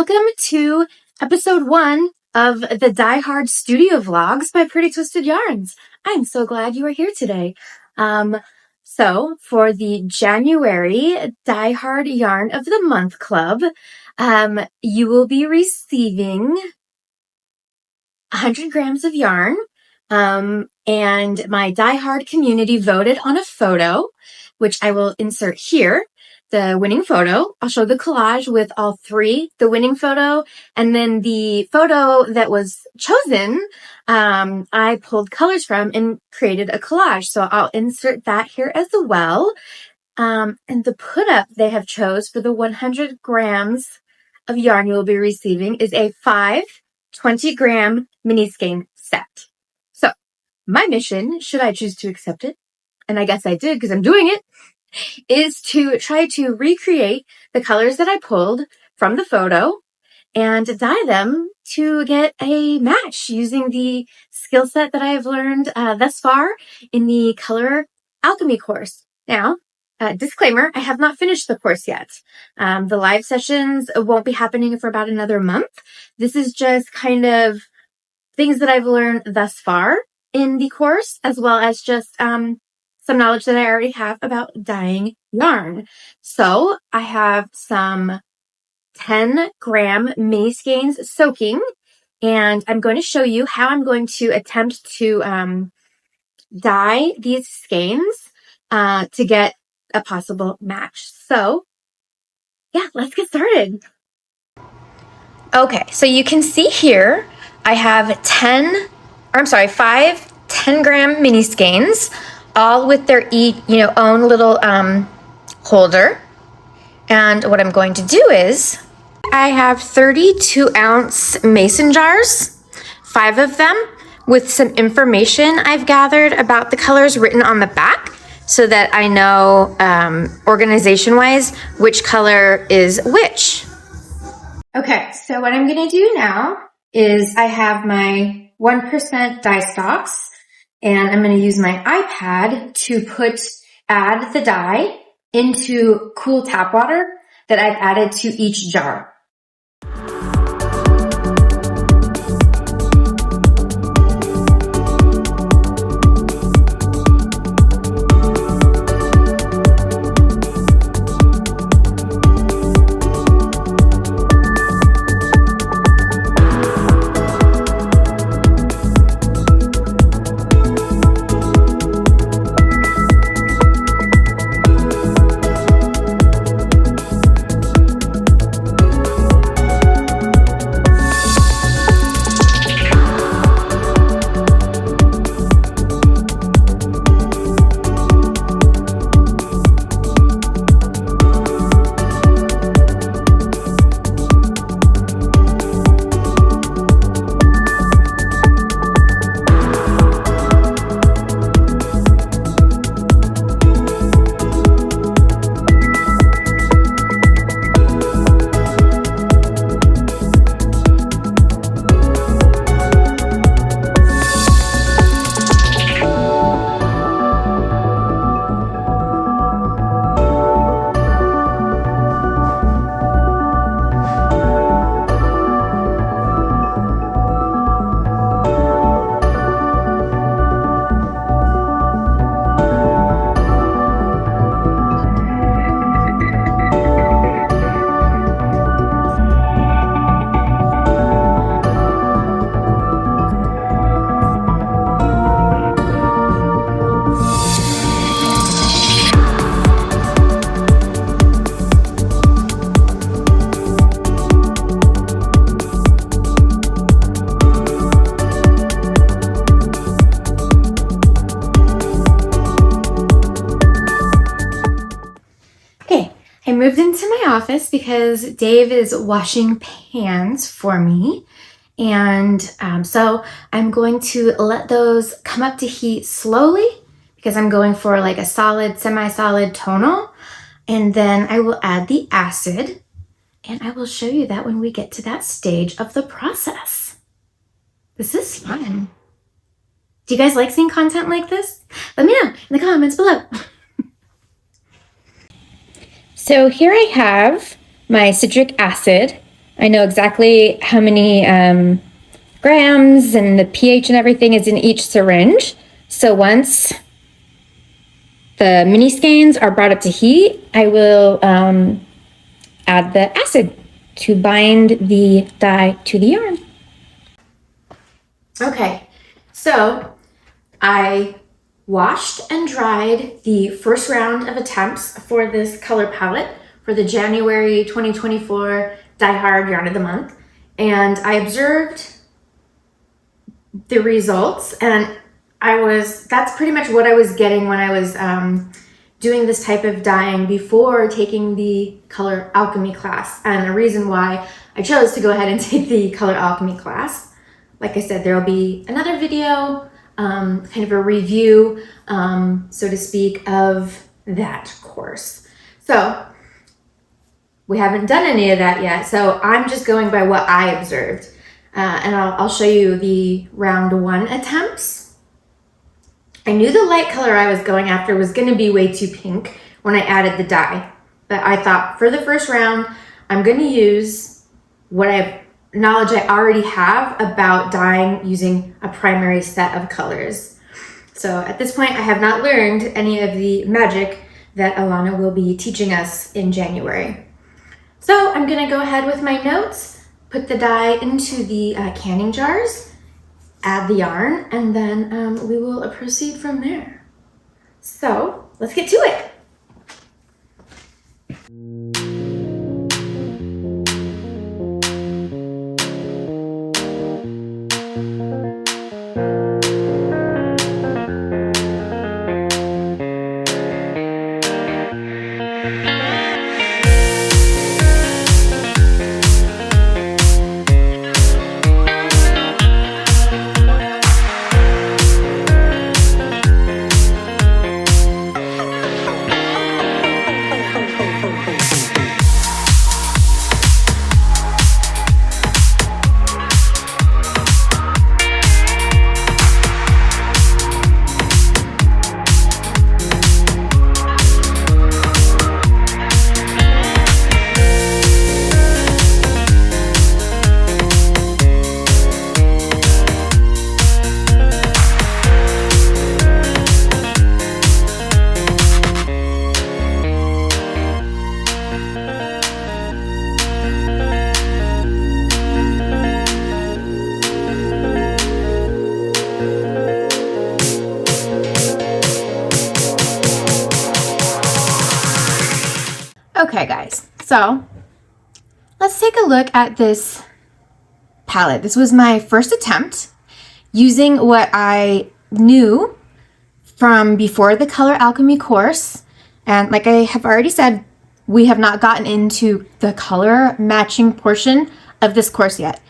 Welcome to episode 1 of the Die Hard Studio Vlogs by Pretty Twisted Yarns. I'm so glad you are here today. So for the January Die Hard Yarn of the Month Club, you will be receiving 100 grams of yarn, and my Die Hard community voted on a photo, which I will insert here. The winning photo. I'll show the collage with all three, the winning photo, and then the photo that was chosen, I pulled colors from and created a collage. So I'll insert that here as well. And the put up they have chose for the 100 grams of yarn you will be receiving is a 5 20-gram mini skein set. So my mission, should I choose to accept it, and I guess I did because I'm doing it, is to try to recreate the colors that I pulled from the photo and dye them to get a match using the skill set that I have learned thus far in the Color Alchemy course. Now, disclaimer, I have not finished the course yet. The live sessions won't be happening for about another month. This is just kind of things that I've learned thus far in the course, as well as just some knowledge that I already have about dyeing yarn. So I have some 10-gram mini skeins soaking, and I'm going to show you how I'm going to attempt to dye these skeins to get a possible match. So yeah, let's get started. Okay, so you can see here I have 5 10-gram mini skeins, all with their own little holder. And what I'm going to do is I have 32-ounce mason jars, 5 of them, with some information I've gathered about the colors written on the back so that I know organization-wise which color is which. Okay, so what I'm going to do now is I have my 1% dye stocks, and I'm going to use my iPad to add the dye into cool tap water that I've added to each jar. I moved into my office because Dave is washing pans for me, and so I'm going to let those come up to heat slowly because I'm going for like a solid, semi-solid tonal, and then I will add the acid, and I will show you that when we get to that stage of the process. This is fun. Do you guys like seeing content like this? Let me know in the comments below. So here I have my citric acid I know exactly how many grams and the pH and everything is in each syringe. So once the mini skeins are brought up to heat, I will add the acid to bind the dye to the yarn. Okay, so I washed and dried the first round of attempts for this color palette for the January 2024 Die Hard Yarn of the Month, and I observed the results, and that's pretty much what I was getting when I was doing this type of dyeing before taking the Color Alchemy class. And the reason why I chose to go ahead and take the Color Alchemy class, like I said, there will be another video, kind of a review, so to speak, of that course. So we haven't done any of that yet, so I'm just going by what I observed. And I'll show you the round 1 attempts. I knew the light color I was going after was going to be way too pink when I added the dye. But I thought for the first round, I'm going to use knowledge I already have about dyeing using a primary set of colors. So at this point, I have not learned any of the magic that Alana will be teaching us in January. So I'm going to go ahead with my notes, put the dye into the canning jars, add the yarn, and then we will proceed from there. So let's get to it. Okay guys, so let's take a look at this palette. This was my first attempt using what I knew from before the Color Alchemy course. And like I have already said, we have not gotten into the color matching portion of this course yet.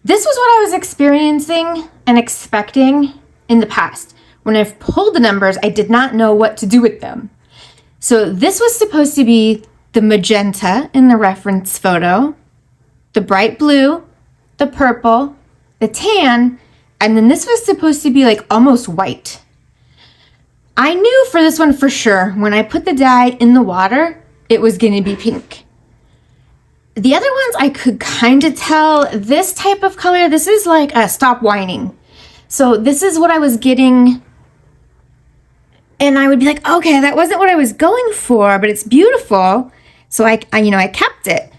This was what I was experiencing and expecting in the past. When I've pulled the numbers, I did not know what to do with them. So this was supposed to be the magenta in the reference photo, the bright blue, the purple, the tan, and then this was supposed to be like almost white. I knew for this one for sure, when I put the dye in the water, it was gonna be pink. The other ones I could kind of tell. This type of color, this is like a stop whining. So this is what I was getting, and I would be like, okay, that wasn't what I was going for, but it's beautiful. So I kept it.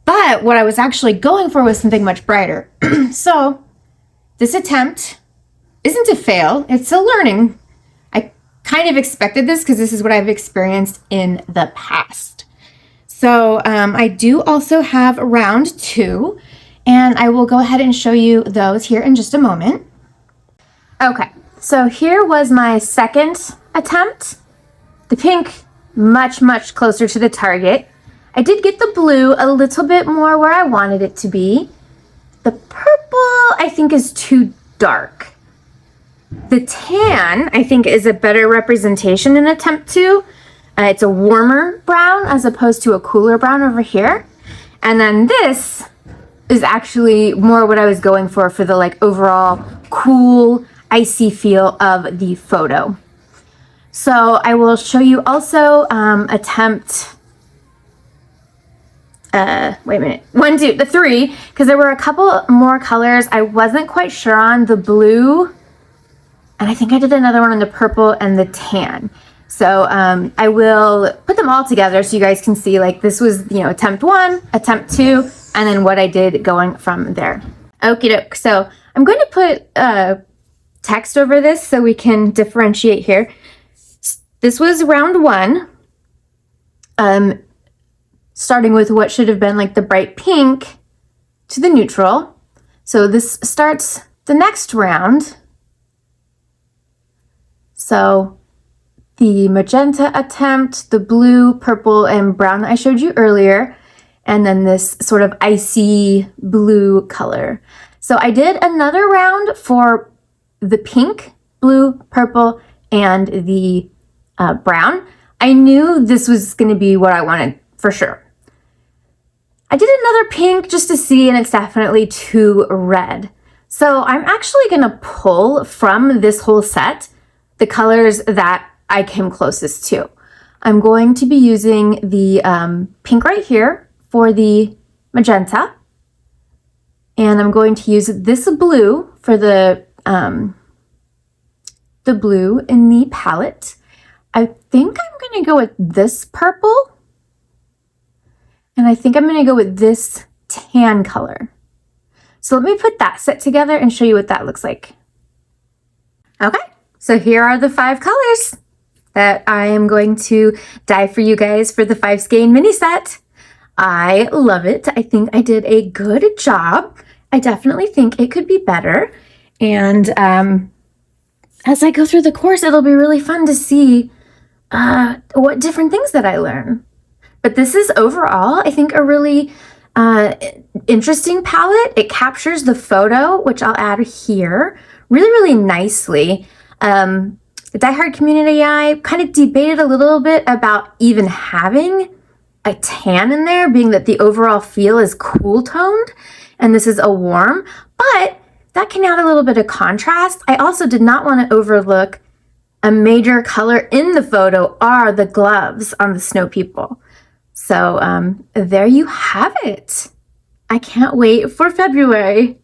But what I was actually going for was something much brighter. So this attempt isn't a fail, it's a learning. I kind of expected this because this is what I've experienced in the past. So I do also have round 2, and I will go ahead and show you those here in just a moment. Okay, so here was my second attempt. The pink, much, much closer to the target. I did get the blue a little bit more where I wanted it to be. The purple, I think, is too dark. The tan, I think, is a better representation in attempt 2. It's a warmer brown as opposed to a cooler brown over here. And then this is actually more what I was going for the like overall cool, icy feel of the photo. So I will show you also attempt wait a minute, 1, 2, the 3, because there were a couple more colors I wasn't quite sure on, the blue, and I think I did another one on the purple and the tan. So I will put them all together so you guys can see, like, this was, you know, attempt 1, attempt 2, and then what I did going from there. Okie doke. So I'm going to put text over this so we can differentiate here. This was round 1. Starting with what should have been like the bright pink to the neutral. So this starts the next round. So the magenta attempt, the blue, purple, and brown that I showed you earlier, and then this sort of icy blue color. So I did another round for the pink, blue, purple, and the brown. I knew this was going to be what I wanted for sure. I did another pink just to see, and it's definitely too red. So I'm actually going to pull from this whole set the colors that I came closest to. I'm going to be using the pink right here for the magenta. And I'm going to use this blue for the blue in the palette. I think I'm going to go with this purple. And I think I'm going to go with this tan color. So let me put that set together and show you what that looks like. Okay, so here are the 5 colors that I am going to dye for you guys for the 5 skein mini set. I love it. I think I did a good job. I definitely think it could be better. And as I go through the course, it'll be really fun to see what different things that I learn. But this is overall, I think, a really interesting palette. It captures the photo, which I'll add here, really, really nicely. The Die Hard community, I kind of debated a little bit about even having a tan in there, being that the overall feel is cool toned, and this is a warm, but that can add a little bit of contrast. I also did not want to overlook a major color in the photo are the gloves on the snow people. So there you have it. I can't wait for February.